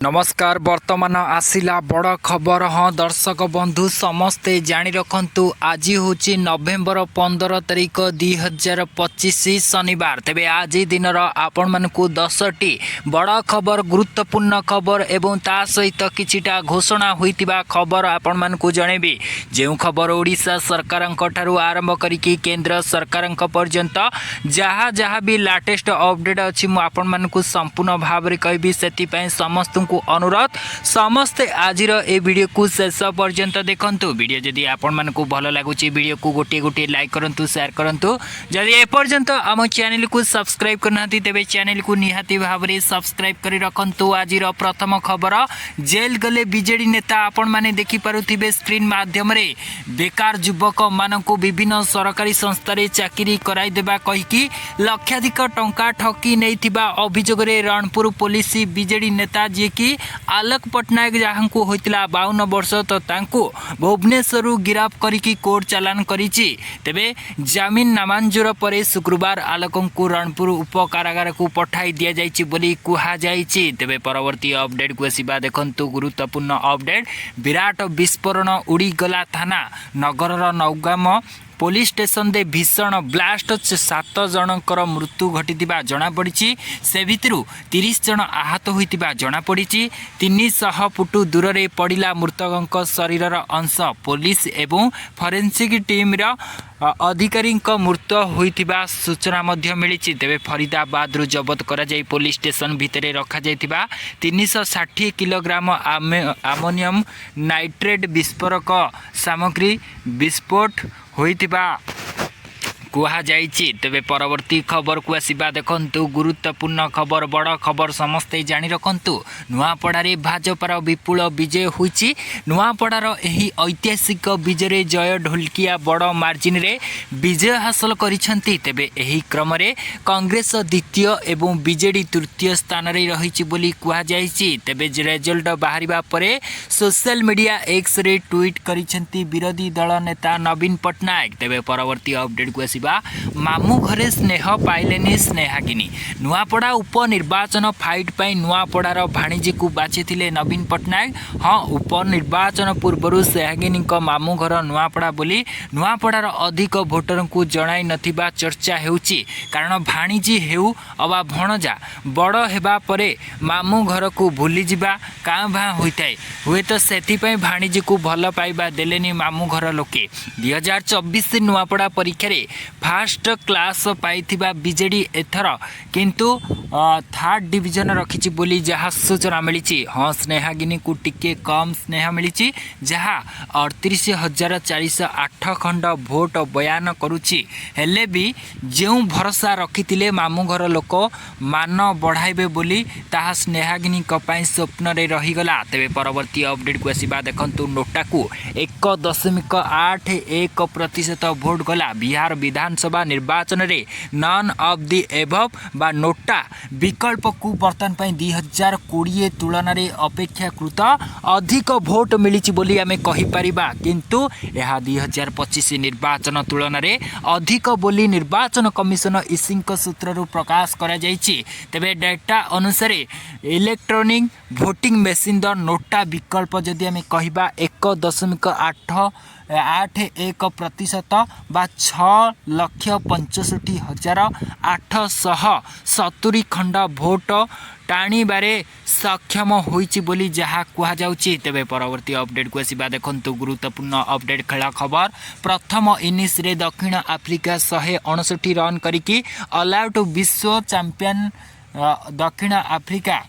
नमस्कार वर्तमान आसिला बड़ खबर। हाँ दर्शक बंधु समस्ते जानी रखु आज हूँ नवेम्बर 15 तारिख 2025 शनिवार। तेबे आज दिन आपण मानकु 10टी बड़ खबर गुरुत्वपूर्ण खबर एवं ता सहित किछिटा घोषणा होइतिबा खबर आपण मानकु जणेबी। जो खबर ओडिशा सरकार आरंभ करिकी केंद्र सरकार पर्यंत जहाँ जहाँ भी लाटेस्ट अपडेट अच्छी मु आपण मानकु संपूर्ण भाव में कहबी। से समस्त अनुरोध समस्ते आज ए वीडियो को शेष पर्यंत देखंतु। वीडियो जदि आपण मानकु भल लागुची वीडियो को गोटे गोटे लाइक करंतु शेयर करंतु। जदि ए पर्यंत आम चैनल को सब्सक्राइब करनाती तेबे चैनल को निहाती भाव में सब्सक्राइब करी रखंतु। आज प्रथम खबर जेल गले बीजेडी नेता आपण माने देखि पारुथिबे स्क्रीन माध्यम रे बेकार युवक मानकु विभिन्न सरकारी संस्था रे चाकरी कराई देबा कहिकी लक्षाधिक टंका ठकी नैथिबा अभियोग रे रणपुर पुलिस बीजेडी नेता जे कि आलोक पट्टनायक जहाँ को होता 52 वर्ष तो तांको भुवनेश्वर गिरफ करिकी कोर्ट चालान करिछि। तेबे जमीन नामंजूर पर शुक्रवार आलोक को रणपुर उप कारागार को पठाई दिया जाइछि बोली कुहा जाइछि। तेबे परवर्ती अपडेट को आसिबा देखंतु। गुरुत्वपूर्ण अपडेट विराट विस्फोरण उड़ीगला थाना नगरर नौगाम पुलिस स्टेशन दे भीषण ब्लास्ट 7 जनकर मृत्यु घटी जना पड़ी। से भितरु 30 जन आहत होइतिबा जना पड़ी। 300 फुट दूर रे पड़िला मृतकଙ୍କ शरीरर अंश। पुलिस एवं फरेन्सिक टीम रा अधिकारी मृत्यु होइतिबा सूचना मध्य मिली। तेबे फरीदाबाद रु जबत करा जाई पुलिस स्टेशन भितरे रखा जाइतिबा 360 किलोग्राम आमोनियम नाइट्रेट विस्फोरक सामग्री विस्फोट होइतिबा कुहा जाइछि। तेबे परवर्ती खबर को आसिबा देखंतु। गुरुत्वपूर्ण खबर बड़ खबर समस्ते जानी रखंतु। नुआपड़ार भाजपार विपुल विजय होइछि। नुआपड़ार एही ऐतिहासिक विजय जय ढोलकिया बड़ मार्जिन रे विजय हासिल करिसंती। तेबे एही क्रम रे कांग्रेस द्वितीय एवं बीजेडी तृतीय स्थान रे रहिछि बोली कुहा जाइछि। तेबे रिजल्ट बाहरिबा परे सोशल मीडिया एक्स रे ट्वीट करिसंती विरोधी दल नेता नवीन पट्टनायक। तेबे परवर्ती अपडेट को मामू घरे स्नेह पाइलेनी स्नेहागिनी। नुआपड़ा उपनिर्वाचन फाइट पाई नुआपड़ार भाणीजी को बाछिथिले नवीन पट्टनायक। हाँ उपनिर्वाचन पूर्व स्नेहागिनी मामू घर नुआपड़ा बोली नुआपड़ार अधिक भोटर को जणाई नथिबा चर्चा हेउची। कारण भाणीजी हेउ अबा भणजा बड़ हेबा परे मामू घर को भूली जिबा काँ भाँ होइताए। हुए तो सेथिपाई भाणीजी को भल पाइबा देलेनी मामू घर लोके। 2024 नुआपड़ा परीक्षा रे फास्ट क्लास पाइथिबा बीजेडी एथर किंतु थर्ड डिवीजन रखिछि बोली जहाँ सूचना मिली। हाँ स्नेहागिनी को टिके कम स्नेह मिली जहाँ 38,408 खंड भोट बयान करुछि। हेले भी जो भरोसा रखिथिले मामू घर लोक मान बढ़ाइबे बोली ताहा स्नेहागिनी पई स्वप्न रे रहीगला। तेबे परवर्ती अपडेट को आसिबा देखंतु। नोटा को 1.81% भोट गला। बिहार विधानसभा निर्वाचन रे नन ऑफ द एबव बा नोटा विकल्प को बर्तन पई 2020 तुलन रे अपेक्षाकृत अधिक भोट मिली बोली आमे कहि परिबा। किंतु यह 2025 निर्वाचन तुलन रे अधिक बोली निर्वाचन कमिशन इसी सूत्र प्रकाश करा जाइछि। तेबे डाटा अनुसार electronic voting machine the NOTA विकल्प जदि आमे कहिबा 1.81% बा 6,65,870 खंड भोट टाणीबारे सक्षम होइछि बोली जहाँ कुहा जाउछि। तेबे परवर्ती अपडेट को आसिबा देखंतु। गुरुत्वपूर्ण अपडेट खेला खबर प्रथम इनिंग्स रे दक्षिण आफ्रिका 159 रन करिकी ऑल आउट विश्व चैंपियन दक्षिण आफ्रिका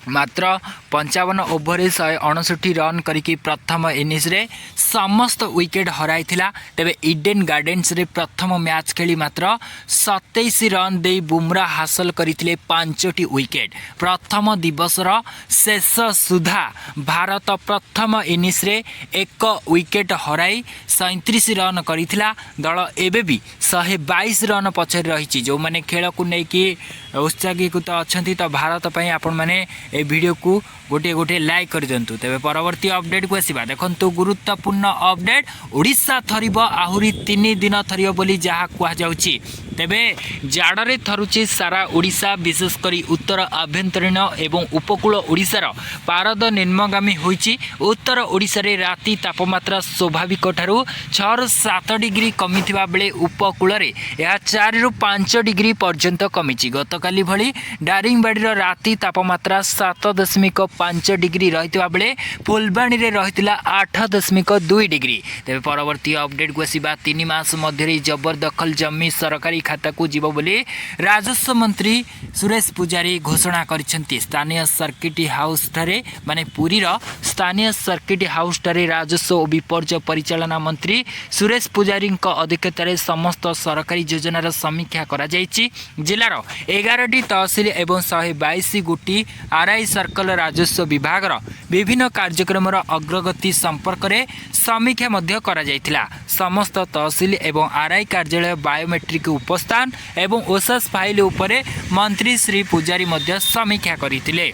मात्र 55 ओवर 159 रन करिकी प्रथम इनिंग्स रे समस्त विकेट हराई थिला। तेबे इडेन गार्डन्स रे प्रथम मैच खेली मात्र 27 रन दे बुमरा हासिल करथिले 5टी विकेट। प्रथम दिवसर शेष सुधा भारत प्रथम इनिंग्स रे 1 विकेट हराई 37 रन करिथिला। दल एबे भी 122 रन पछरे रहिछि। जो माने खेल को नै कि उत्साहित अछंती तो भारत पई आपण माने ए वीडियो को गोटे गोटे लाइक कर दिंतु। तेज परवर्ती अपडेट को आसवा देखु गुरुत्वपूर्ण अपडेट ओडिशा थरिब आहुरी 3 दिन थरिब बोली जहाँ कहुच्छी। तेबे जाड़े थरुची सारा ओडिशा विशेषकर उत्तर आभ्यंतरीण एवं उपकूल ओडिशार पारद निम्नगामी होईची। उत्तर ओडिशा रे राति तापमात्रा स्वाभाविक ठारू 6-7 डिग्री कमिथिबा बेले उपकूल रे यह 4-5 डिग्री पर्यंत कमिची। गतकाली भली दारिंगबाड़ी राति तापमात्रा 7.5 डिग्री रहितबा बेले फुलबाणी रे रहितला 8.2 डिग्री। तेबे परवर्ती अपडेट को आसीबा 3 मास मध्य जबरदखल जमी सरकारी खाता को जीव बोली राजस्व मंत्री सुरेश पुजारी घोषणा करिसेंती। स्थानीय सर्किट हाउस ठारे माने पुरीर स्थानीय सर्किट हाउस ठारे राजस्व और विपर्य परिचालना मंत्री सुरेश पुजारी अध्यक्षतार समस्त सरकारी योजनार समीक्षा करा जायछि। जिलार 11टी तहसिल एवं 122 गोटी आरआई सर्कल राजस्व विभाग विभिन्न कार्यक्रम अग्रगति संपर्क में समीक्षा मध्य करा जायथिला। समस्त तहसिल एवं आरआई कार्यालय बायोमेट्रिक उपस्थान एवं ओसस फाइल उपरे मंत्री श्री पुजारी मध्य समीक्षा करथिले।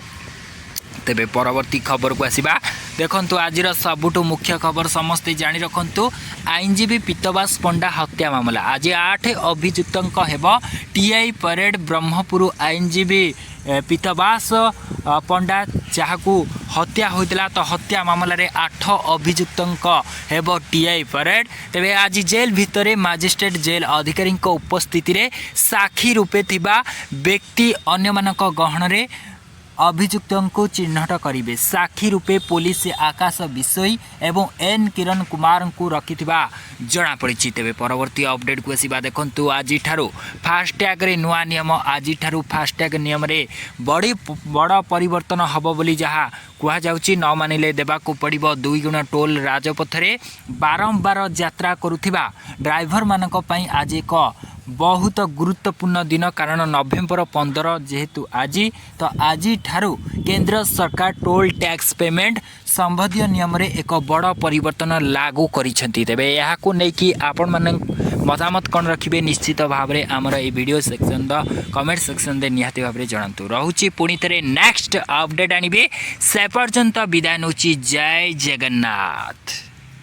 तेबे परवर्ती खबर को आसीबा देखंतु आज सबुठु मुख्य खबर समस्ते जानी रखंतु। आईनजीवी पीतवास पंडा हत्या मामला आज 8 अभियुक्तों हेब टीआई परेड ब्रह्मपुर आईनजीवी पीतवास पंडा जहाकू हत्या होता तो हत्या मामला रे 8 अभियुक्तों हेब टीआई परेड। तेबे आज जेल भितरे मजिस्ट्रेट जेल अधिकारी उपस्थिति रे साक्षी रूपे थिबा व्यक्ति अन्य मानक गहन रे अभियुक्तों को चिन्हट करेंगे। साक्षी रूपे पुलिस आकाश विषय एवं एन किरण कुमार को रखिथिबा जना पड़ी। तेबे परवर्ती अपडेट को आसीबा देखंतु आज ठारू फास्टैग रे नुआ नियम आज ठारू फास्टैग नियम रे बड़ परिवर्तन हब बोली जहा कुहा जाउची। न मानिले देबाकू पड़िबो 2 गुण टोल राजपथ रे बारंबार यात्रा करुथिबा ड्राइवर मानक पई आज एक बहुत गुरुत्वपूर्ण दिन कारण नवेम्बर 15 जेहेतु आज तो आज ठारू केंद्र सरकार टोल टैक्स पेमेंट संबंधी नियम रे एक बड़ परिवर्तन लागू करिसेंती। तेबे यहाँ को लेकिन आपण मन मतामत कौन रखिए निश्चित भाव में आमर ये वीडियो सेक्शन कमेंट सेक्शन दे निहाती भाव में जनातु। रहुची पुणी थे नेक्स्ट अपडेट आनिबे से पर्यंत विदाय नौची। जय जगन्नाथ।